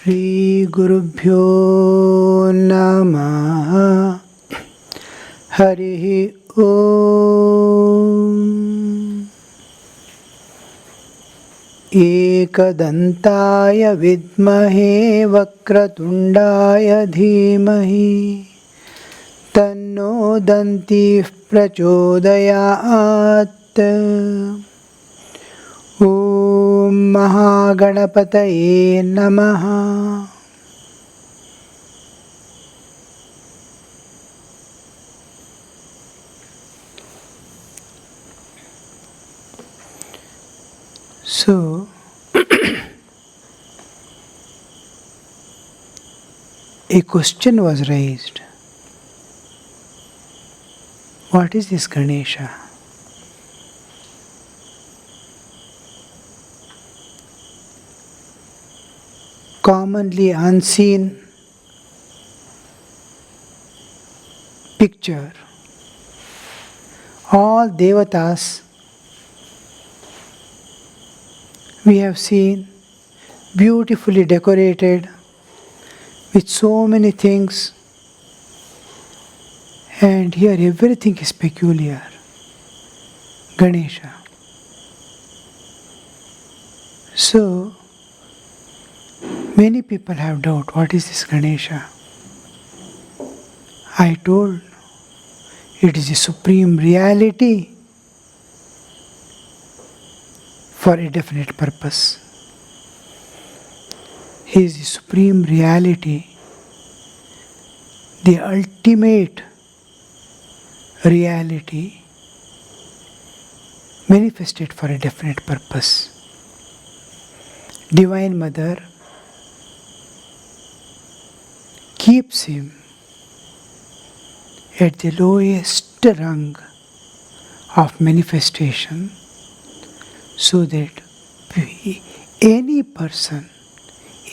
Shri Gurubhyo Namaha Harihi Om Ekadantaya Vidmahe Vakratundaya Dhimahi Tanno Danti Prachodayat Om Mahaganapataye Namaha. So, a question was raised. What is this Ganesha? Commonly unseen picture. All devatas we have seen beautifully decorated with so many things, and here everything is peculiar. Ganesha. So, many people have doubt, what is this Ganesha? I told, it is a supreme reality for a definite purpose. He is the supreme reality, the ultimate reality manifested for a definite purpose. Divine Mother keeps him at the lowest rung of manifestation so that any person,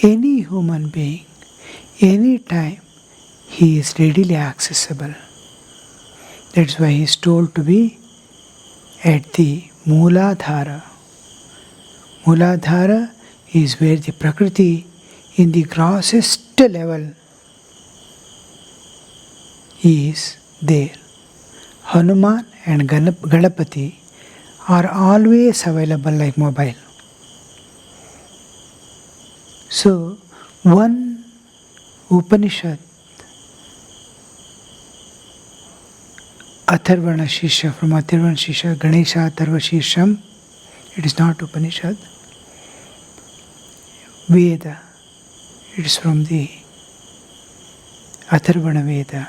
any human being, any time, he is readily accessible. That's why he is told to be at the Mooladhara. Mooladhara is where the Prakriti in the grossest level is there. Hanuman and Ganapati are always available like mobile. So, one Upanishad, Atharvana Shisha, from Atharvana Shisha, Ganesha Atharva Shisham, it is not Upanishad. Veda, it is from the Atharvana Veda.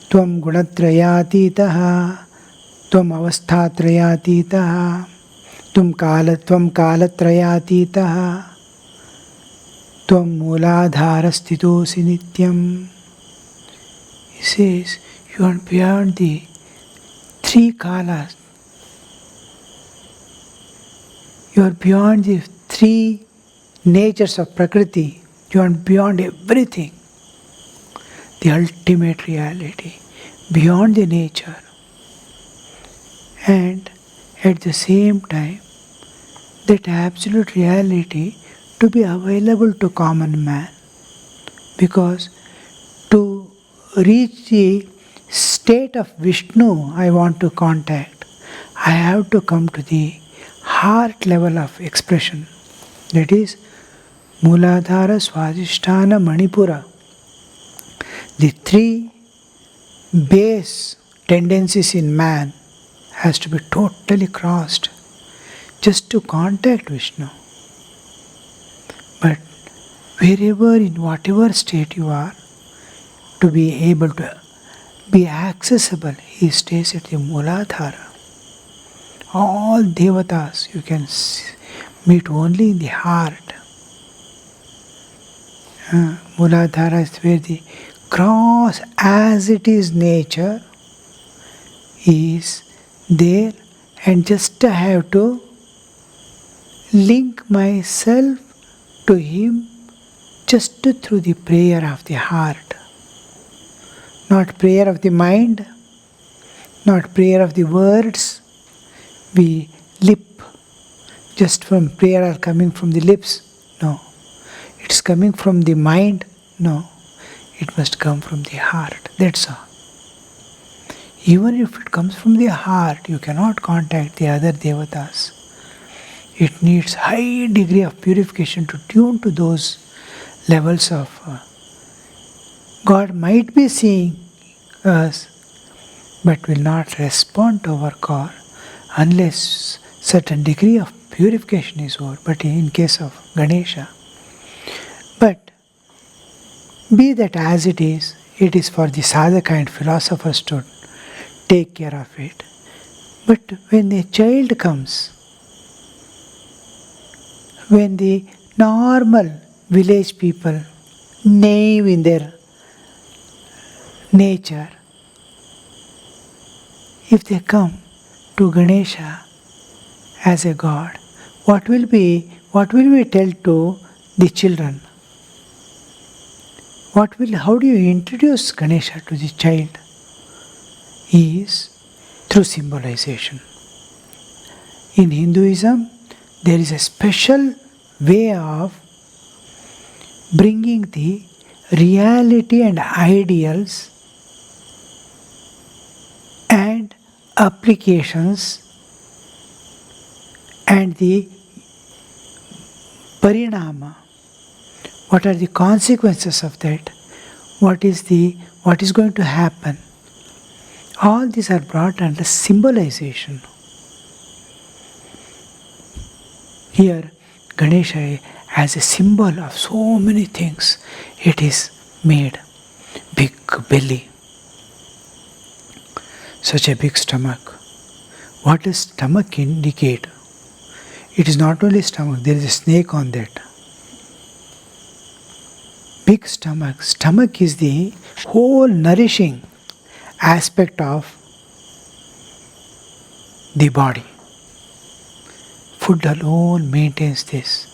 Tvam gunatrayatitaha, tvam avasthatrayatitaha, tvam kalatrayatitaha, tvam mooladharastitosi nityam. He says, you are beyond the three kalas. You are beyond the three natures of Prakriti. You are beyond everything. The ultimate reality, beyond the nature. And at the same time, that absolute reality to be available to common man. Because to reach the state of Vishnu I want to contact, I have to come to the heart level of expression. That is Mooladhara, Swadhisthana, Manipura. The three base tendencies in man has to be totally crossed just to contact Vishnu. But wherever, in whatever state you are, to be able to be accessible, he stays at the Mooladhara. All devatas you can meet only in the heart. Mooladhara is where the gross as it is nature is there, and just I have to link myself to him just through the prayer of the heart. Not prayer of the mind, not prayer of the words. We lip, just from prayer are coming from the lips. No. it's coming from the mind. No, it must come from the heart. That's all. Even if it comes from the heart, you cannot contact the other devatas. It needs high degree of purification to tune to those levels of God might be seeing us, but will not respond to our call unless certain degree of purification is over. But in case of Ganesha, but be that as it is for the sadhaka and philosophers to take care of it. But when a child comes, when the normal village people, naive in their nature, if they come to Ganesha as a god, what will we tell to the children? How do you introduce Ganesha to the child? Is through symbolization. In Hinduism, there is a special way of bringing the reality and ideals and applications and the parinama. What are the consequences of that? What is going to happen? All these are brought under symbolization. Here, Ganesha as a symbol of so many things, it is made. Big belly, such a big stomach. What does stomach indicate? It is not only stomach, there is a snake on that. Big stomach. Stomach is the whole nourishing aspect of the body. Food alone maintains this.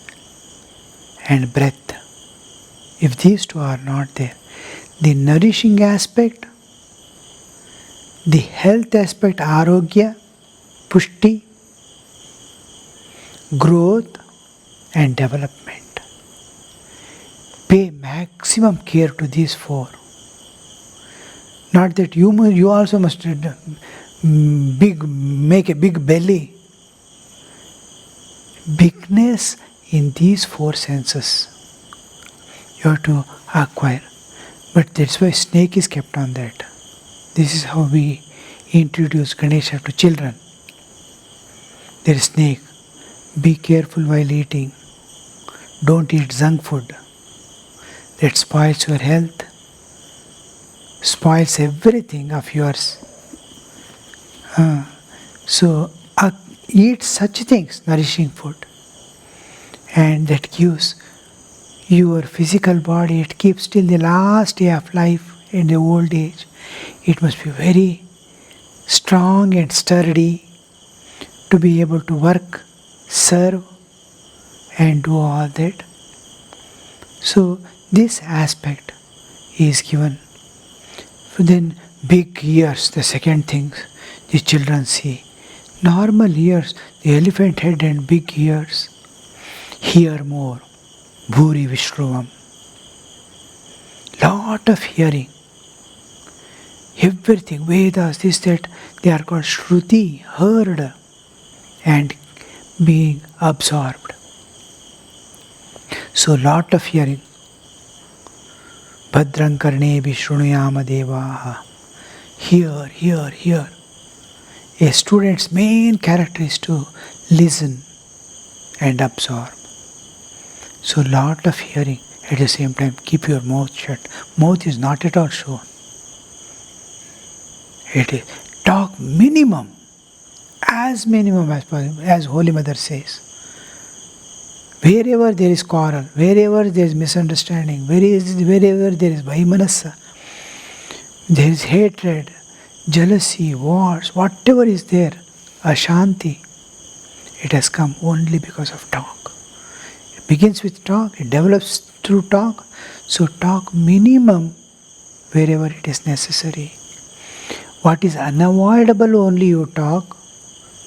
And breath. If these two are not there, the nourishing aspect, the health aspect, arogya, pushti, growth and development. Pay maximum care to these four. Not that you also must make a big belly. Bigness in these four senses you have to acquire. But that's why snake is kept on that. This is how we introduce Ganesha to children. There is snake. Be careful while eating. Don't eat junk food. That spoils your health, spoils everything of yours. So eat such things, nourishing food. And that gives your physical body, it keeps till the last day of life in the old age. It must be very strong and sturdy to be able to work, serve and do all that. So this aspect is given. Then big ears, the second thing the children see. Normal ears, the elephant head and big ears. Hear more. Bhuri Vishruvam. Lot of hearing. Everything, Vedas, this, that, they are called Shruti, heard and being absorbed. So lot of hearing. Bhadran karne vishrunuyama devaha. Hear. A student's main character is to listen and absorb. So lot of hearing. At the same time, keep your mouth shut. Mouth is not at all shown. It is talk minimum as possible, as Holy Mother says. Wherever there is quarrel, wherever there is misunderstanding, wherever there is vaimanasa, there is hatred, jealousy, wars, whatever is there, ashanti, it has come only because of talk. It begins with talk, it develops through talk. So talk minimum wherever it is necessary. What is unavoidable only you talk.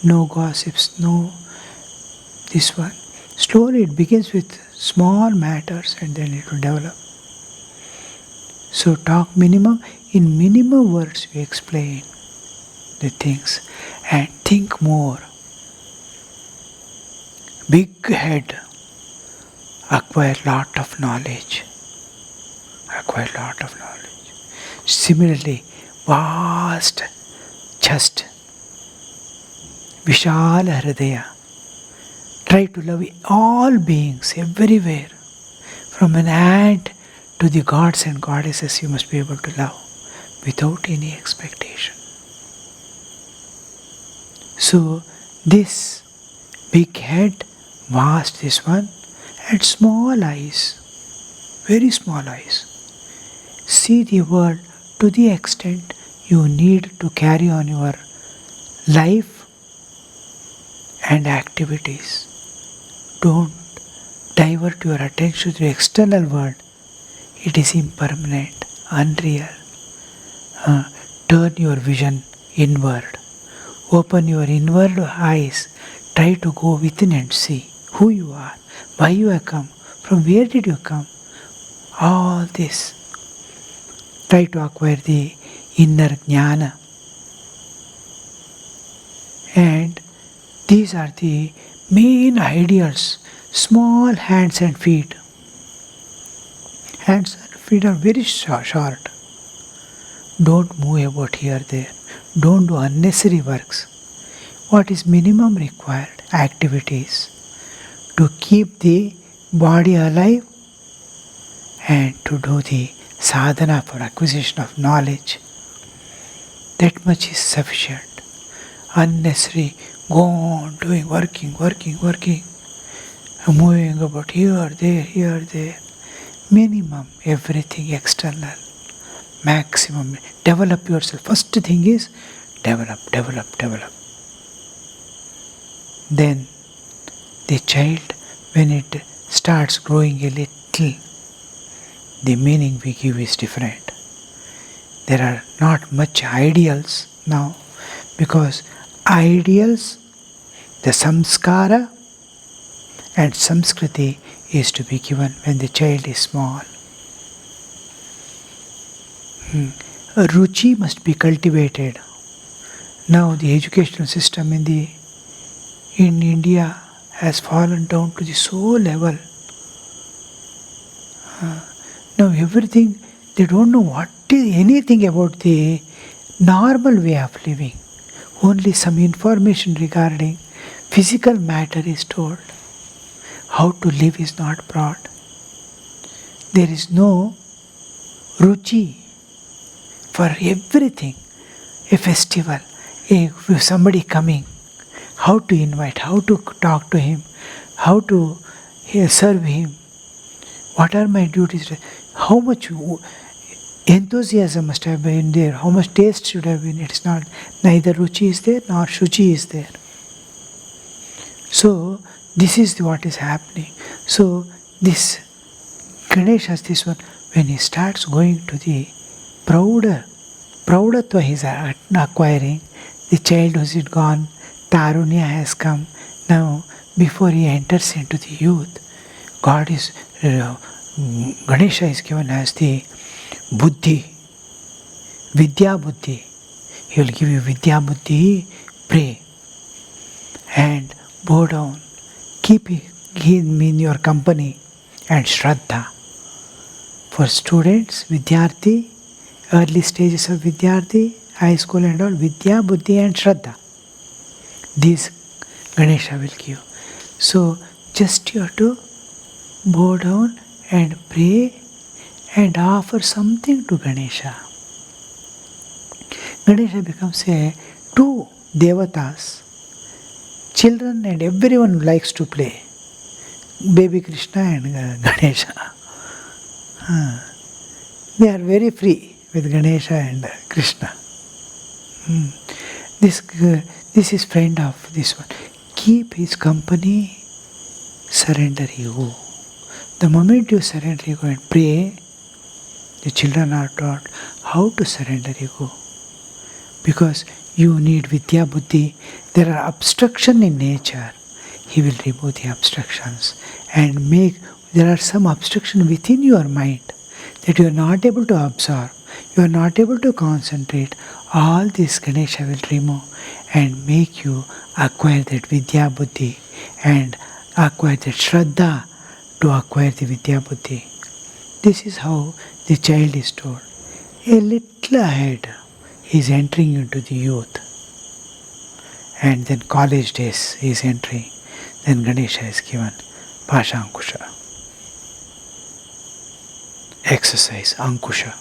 No gossips, no this one. Slowly it begins with small matters, and then it will develop. So talk minimum, in minimum words we explain the things and think more. Big head, acquire lot of knowledge. Acquire lot of knowledge. Similarly, vast chest, Vishala Hridaya. Try to love all beings everywhere. From an ant to the gods and goddesses, you must be able to love without any expectation. So, this big head, vast this one, and small eyes, very small eyes. See the world to the extent you need to carry on your life and activities. Don't divert your attention to the external world. It is impermanent, unreal. Turn your vision inward. Open your inward eyes. Try to go within and see who you are, why you have come, from where did you come. All this. Try to acquire the inner jnana. And these are the main ideals. Small hands and feet. Hands and feet are very short. Don't move about here there. Don't do unnecessary works. What is minimum required? Activities to keep the body alive and to do the sadhana for acquisition of knowledge. That much is sufficient. Unnecessary, go on doing, working, moving about here, there. Minimum, everything external. Maximum, develop yourself. First thing is develop. Then the child, when it starts growing a little, the meaning we give is different. There are not much ideals now, because ideals, the samskara and samskriti is to be given when the child is small. A ruchi must be cultivated. Now the educational system in India has fallen down to the soul level. Now everything, they don't know anything about the normal way of living. Only some information regarding physical matter is told. How to live is not brought. There is no ruchi for everything. A festival, somebody coming, how to invite, how to talk to him, how to serve him, what are my duties, how much enthusiasm must have been there, how much taste should have been. It's not, neither ruchi is there nor shuchi is there. So this is what is happening. So this Ganesha, this one, when he starts going to the Praudatva he is acquiring, the childhood is gone, Tarunya has come. Now, before he enters into the youth, Ganesha is given as the Buddhi, Vidya Buddhi. He will give you Vidya Buddhi, pray and bow down. Keep him in your company and Shraddha. For students, Vidyarthi, early stages of Vidyarthi, high school and all, Vidya, Buddhi and Shraddha. These Ganesha will give. So, just you have to bow down and pray and offer something to Ganesha. Ganesha becomes two devatas. Children and everyone likes to play. Baby Krishna and Ganesha. They are very free with Ganesha and Krishna. This is friend of this one. Keep his company, surrender ego. The moment you surrender ego and pray, the children are taught how to surrender ego. Because you need Vidya Buddhi. There are obstructions in nature. He will remove the obstructions and make there are some obstruction within your mind that you are not able to absorb, you are not able to concentrate, all this Ganesha will remove and make you acquire that Vidya Buddhi and acquire that Shraddha to acquire the Vidya Buddhi. This is how the child is told. A little ahead, he is entering into the youth. And then college days he is entering. Then Ganesha is given Pasha Ankusha. Exercise Ankusha.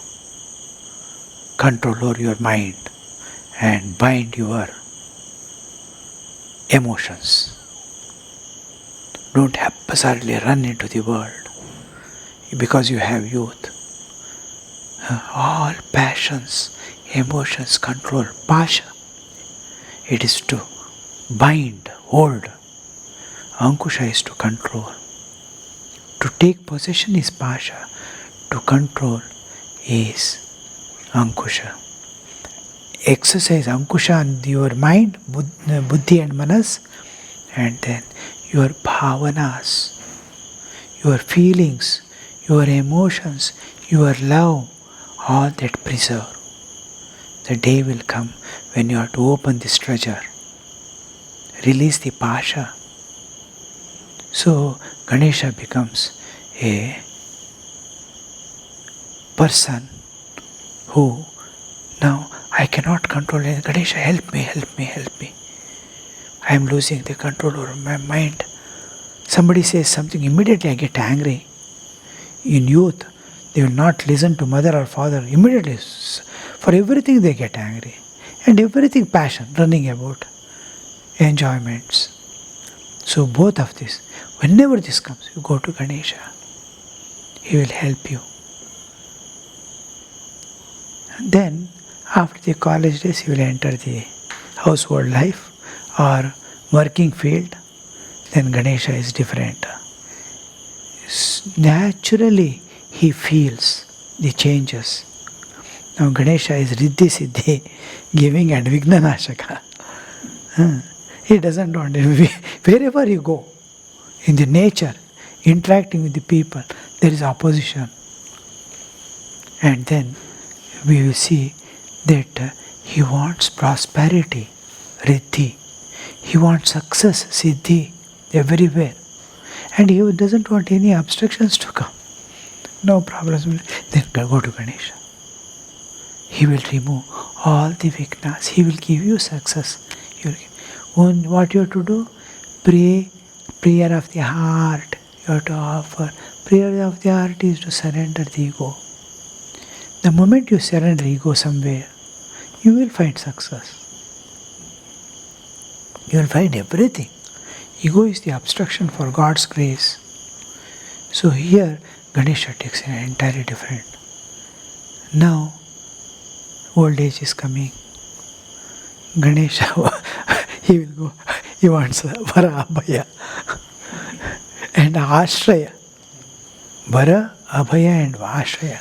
Control over your mind and bind your emotions. Don't haphazardly run into the world because you have youth. All passions, emotions, control, pasha. It is to bind, hold. Ankusha is to control. To take possession is pasha. To control is Ankusha. Exercise Ankusha on your mind, buddhi and manas, and then your bhavanas, your feelings, your emotions, your love, all that preserve. The day will come when you have to open this treasure. Release the pasha. So Ganesha becomes a person who, now I cannot control it. Ganesha, help me, help me, help me. I am losing the control over my mind. Somebody says something, immediately I get angry. In youth, they will not listen to mother or father. Immediately, for everything they get angry. And everything passion, running about, enjoyments. So both of this, whenever this comes, you go to Ganesha. He will help you. And then, after the college days, you will enter the household life or working field. Then Ganesha is different. Naturally, he feels the changes. Now Ganesha is Riddhi Siddhi, giving and Vignanashaka. He doesn't want it. Wherever you go, in the nature, interacting with the people, there is opposition. And then we will see that he wants prosperity, Riddhi. He wants success, Siddhi, everywhere. And he doesn't want any obstructions to come. No problems. Then go to Ganesha. He will remove all the vignas. He will give you success. What you have to do? Pray, prayer of the heart. You have to offer. Prayer of the heart is to surrender the ego. The moment you surrender ego somewhere, you will find success. You will find everything. Ego is the obstruction for God's grace. So here, Ganesha takes an entirely different. Now, old age is coming. Ganesha, he will go, he wants Vara, Abhaya and Ashraya. Vara, Abhaya and Ashraya.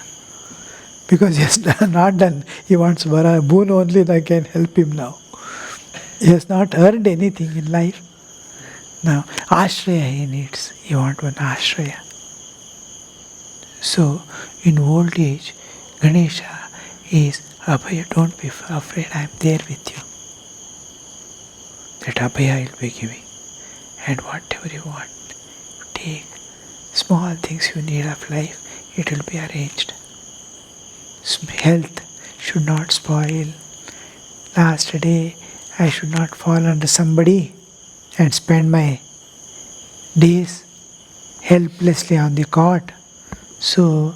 Because he has not done, he wants Vara, boon only that can help him now. He has not earned anything in life. Now, Ashraya he needs. He wants one Ashraya. So, in old age, Ganesha is Abhaya. Don't be afraid, I am there with you. That Abhaya I will be giving. And whatever you want, you take. Small things you need of life, it will be arranged. Health should not spoil. Last day, I should not fall under somebody and spend my days helplessly on the cot. So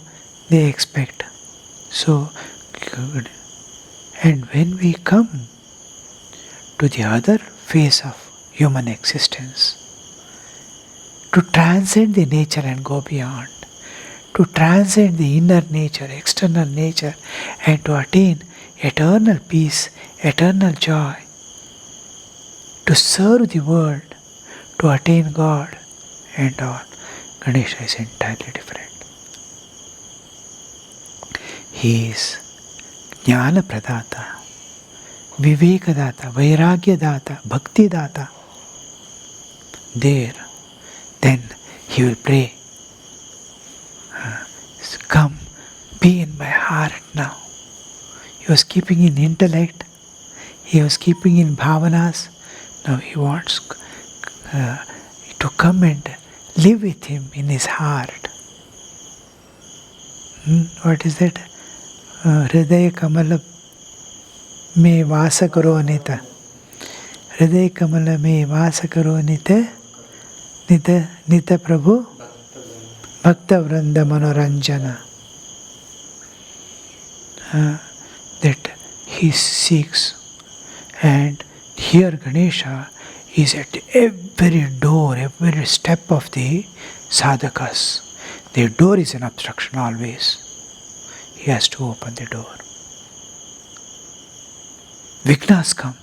they expect. So good. And when we come to the other phase of human existence, to transcend the nature and go beyond, to transcend the inner nature, external nature, and to attain eternal peace, eternal joy, to serve the world, to attain God and all, Ganesha is entirely different. He is Jnana Pradata, Viveka Data, Vairagya Data, Bhakti Data. There, then he will pray Come, be in my heart now. He was keeping in intellect, he was keeping in bhavanas. Now he wants to come and live with him in his heart. What is that? Hridaya Kamala me vasa karo nita. Hridaya Kamala me vasa karo nita. Nita Prabhu Bhakta Vranda Manoranjana. That he seeks. And here Ganesha is at every door, every step of the sadhakas. The door is an obstruction always. He has to open the door. Vignas come.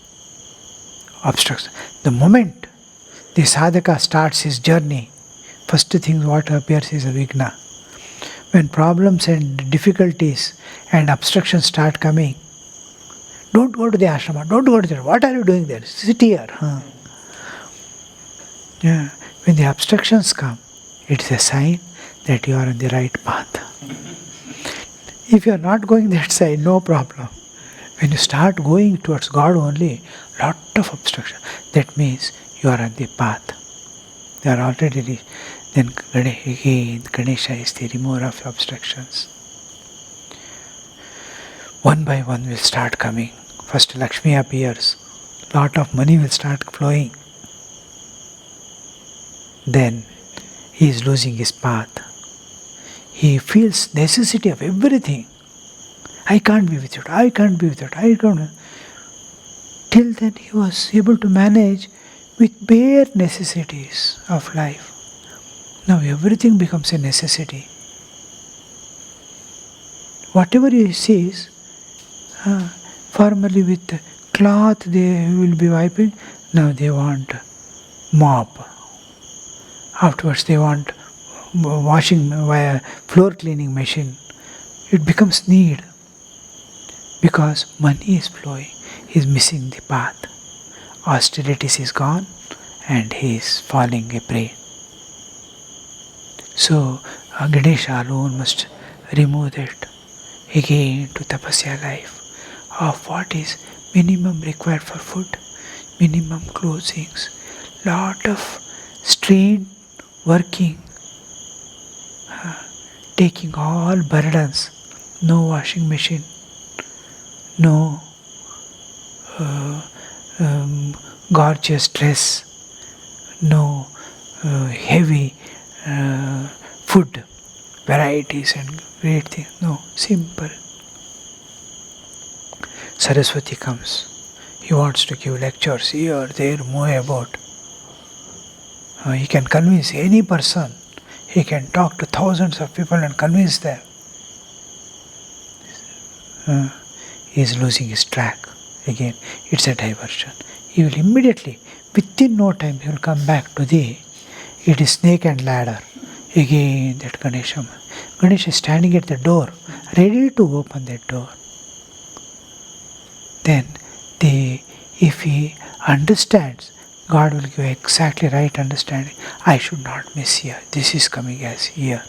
Obstruction. The moment the sadhaka starts his journey, first thing what appears is a vigna. When problems and difficulties and obstructions start coming, don't go to the ashrama, don't go to there. What are you doing there? Sit here. Yeah. When the obstructions come, it's a sign that you are on the right path. If you are not going that side, no problem. When you start going towards God only, lot of obstruction. That means you are on the path. They are already reached. Then Ganesha is the remover of obstructions. One by one will start coming. First Lakshmi appears. Lot of money will start flowing. Then he is losing his path. He feels necessity of everything. I can't be with it. I can't be with it. I can't. Till then he was able to manage with bare necessities of life. Now everything becomes a necessity. Whatever he sees, formerly with cloth they will be wiping, now they want mop. Afterwards they want washing via floor cleaning machine. It becomes need because money is flowing. He is missing the path. Austerities is gone and he is falling a prey. So Ganesha alone must remove that again to tapasya life of what is minimum required for food, minimum clothings, lot of strain working, taking all burdens, no washing machine, no gorgeous dress, no heavy food, varieties and great things. No, simple. Saraswati comes. He wants to give lectures here, there, move about. He can convince any person. He can talk to thousands of people and convince them. He is losing his track. Again, it's a diversion. He will immediately, within no time, he will come back to the, it is snake and ladder. Again, that Ganesha. Ganesha is standing at the door, ready to open that door. Then, if he understands, God will give exactly right understanding. I should not miss here. This is coming as here.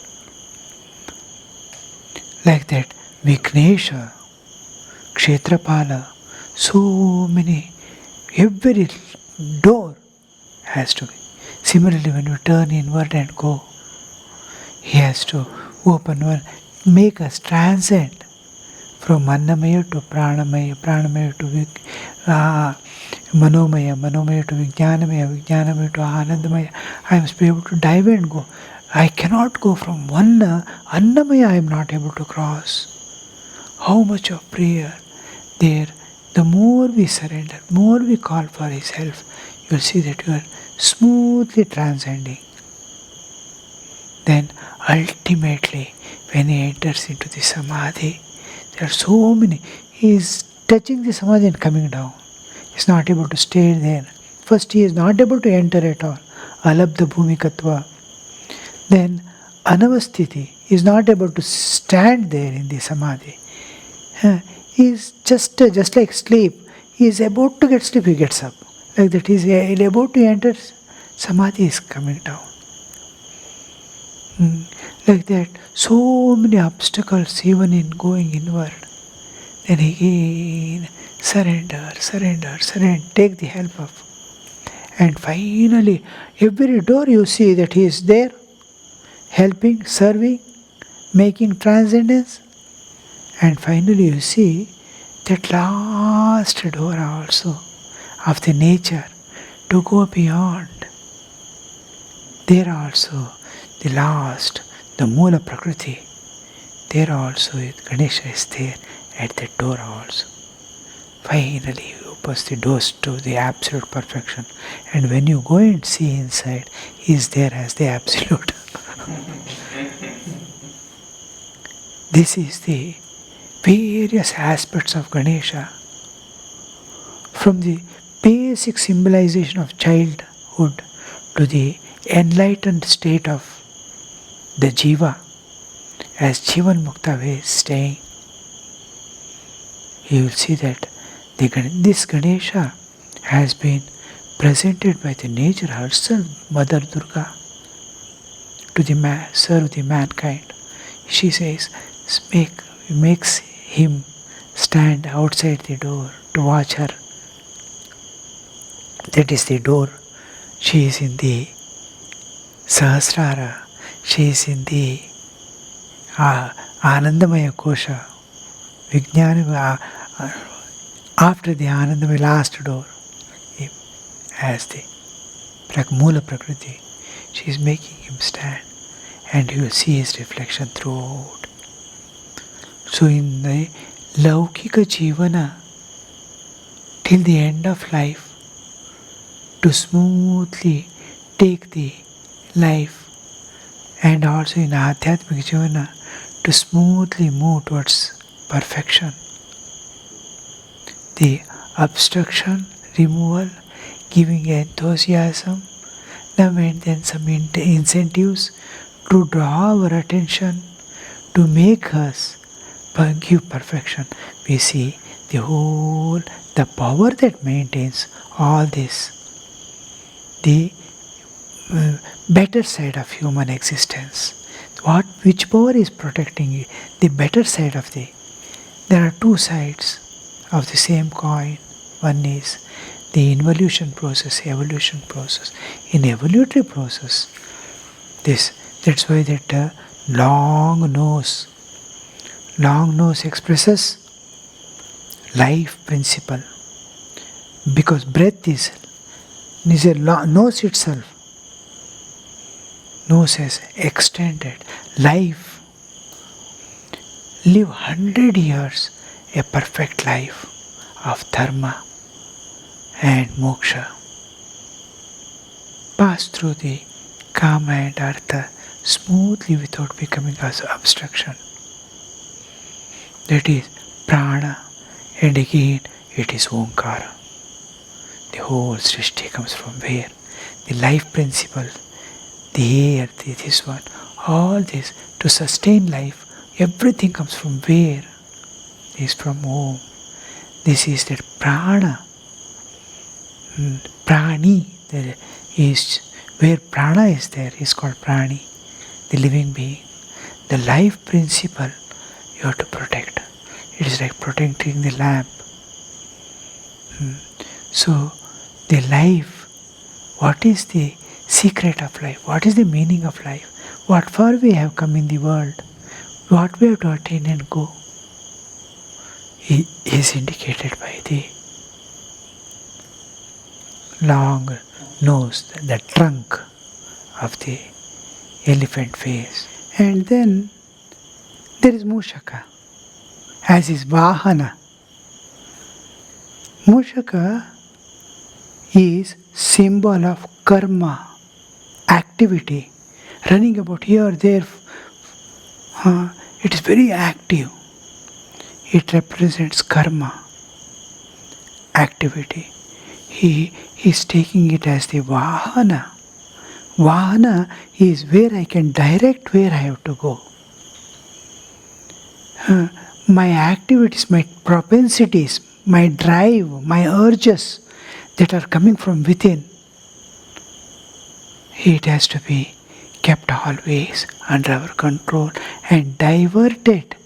Like that, Vignesha, Kshetrapala, so many, every door has to be. Similarly, when we turn inward and go, he has to open one, make us transcend from Annamaya to Pranamaya, Pranamaya to Manomaya, Manomaya to Vijnanamaya, Vijnanamaya to Anandamaya. I must be able to dive and go. I cannot go from one Annamaya, I am not able to cross. How much of prayer there, the more we surrender, more we call for his help, you will see that you are smoothly transcending. Then ultimately, when he enters into the samadhi, there are so many. He is touching the samadhi and coming down. He is not able to stay there. First, he is not able to enter at all. Alabdha bhumikatva. Then, anavasthiti. He is not able to stand there in the samadhi. He is just like sleep. He is about to get sleep, he gets up. Like that, he is about to enter, samadhi is coming down. Like that, so many obstacles even in going inward. Then again, surrender, surrender, surrender, take the help of. And finally, every door you see that He is there, helping, serving, making transcendence. And finally, you see that last door also of the nature to go beyond. There also, the last, the Mula Prakriti, there also Ganesha is there at the door also. Finally, he opens the doors to the absolute perfection. And when you go and see inside, he is there as the absolute. This is the various aspects of Ganesha. From the basic symbolization of childhood to the enlightened state of the Jiva, as Jivan Mukta way is staying, you will see that this Ganesha has been presented by the nature herself, Mother Durga, to serve the mankind. She says, makes him stand outside the door to watch her. That is the door. She is in the Sahasrara. She is in the Anandamaya Kosha. Vijnana, after the Anandamaya last door, as the Mula Prakriti, she is making him stand, and you will see his reflection throughout. So in the Laukika Jivana, till the end of life, to smoothly take the life, and also in Adhyatmika Jivana, to smoothly move towards perfection. The obstruction, removal, giving enthusiasm, and then some incentives to draw our attention, to make us give perfection. We see the power that maintains all this, the better side of human existence. Which power is protecting you? The better side of there are two sides of the same coin. One is the involution process, evolution process. In evolutionary process, that's why that long nose expresses life principle, because breath is a nose itself. Nose has extended life. Live 100 years a perfect life of dharma and moksha. Pass through the kama and artha smoothly without becoming an obstruction. That is prana, and again it is omkara. The whole srishti comes from where? The life principle, the air, this one, all this to sustain life, everything comes from where? Is from Om. This is that prana. Prani, there is where prana is there, is called prani, the living being. The life principle you have to protect. It is like protecting the lamp. So, the life, what is the secret of life? What is the meaning of life? What for we have come in the world? What we have to attain and go? Is indicated by the long nose, the trunk of the elephant face. And then there is Mushaka, as is Vahana. Mushaka is symbol of karma, activity, running about here, there. It is very active. It represents karma, activity. He is taking it as the Vahana. Vahana is where I can direct where I have to go. My activities, my propensities, my drive, my urges that are coming from within, it has to be kept always under our control and diverted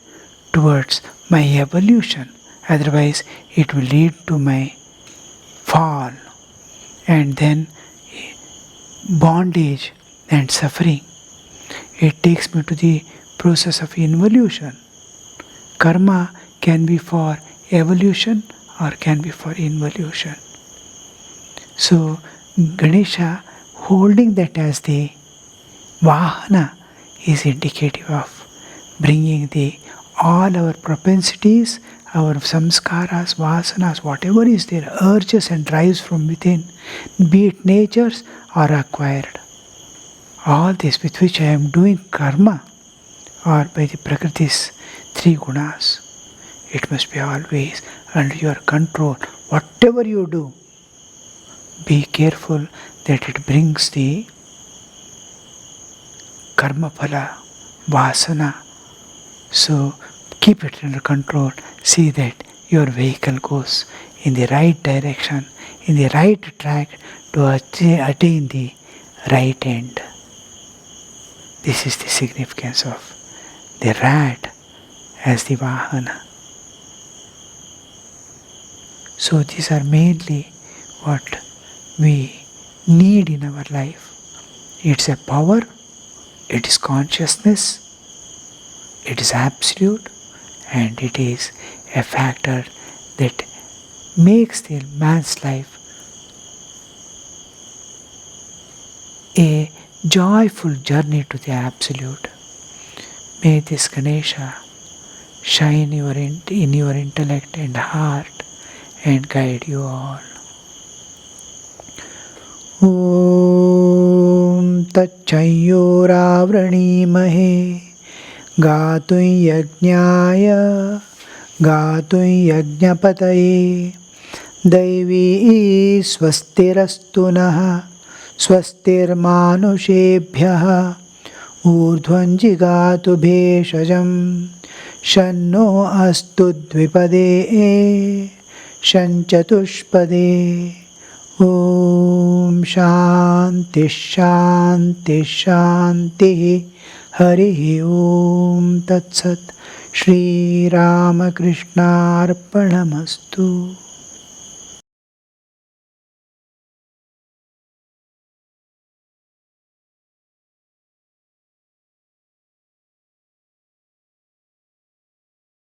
towards my evolution. Otherwise, it will lead to my fall and then bondage and suffering. It takes me to the process of involution. Karma can be for evolution or can be for involution. So, Ganesha holding that as the Vahana is indicative of bringing the all our propensities, our samskaras, vasanas, whatever is there, urges and drives from within, be it natures or acquired. All this with which I am doing karma or by the Prakriti's three gunas, it must be always under your control. Whatever you do, be careful that it brings the karma phala, vasana. So keep it under control. See that your vehicle goes in the right direction, in the right track to attain the right end. This is the significance of the rat as the Vahana. So these are mainly what we need in our life. It's a power, it is consciousness, it is absolute, and it is a factor that makes the man's life a joyful journey to the absolute. May this Ganesha shine in your intellect and heart and guide you all. Om Tacchayoravranīmahe Gātuṃ yajñāya Gātuṃ yajñapataye Daivī swastirastu nah Swastirmanushebyah Urdhvam jigātu bheshajam Shanno astu dvipade Shanchatushpade. Om Shanti Shanti Shanti Hari Om Tat Sat Shri Ramakrishna Arpanamastu.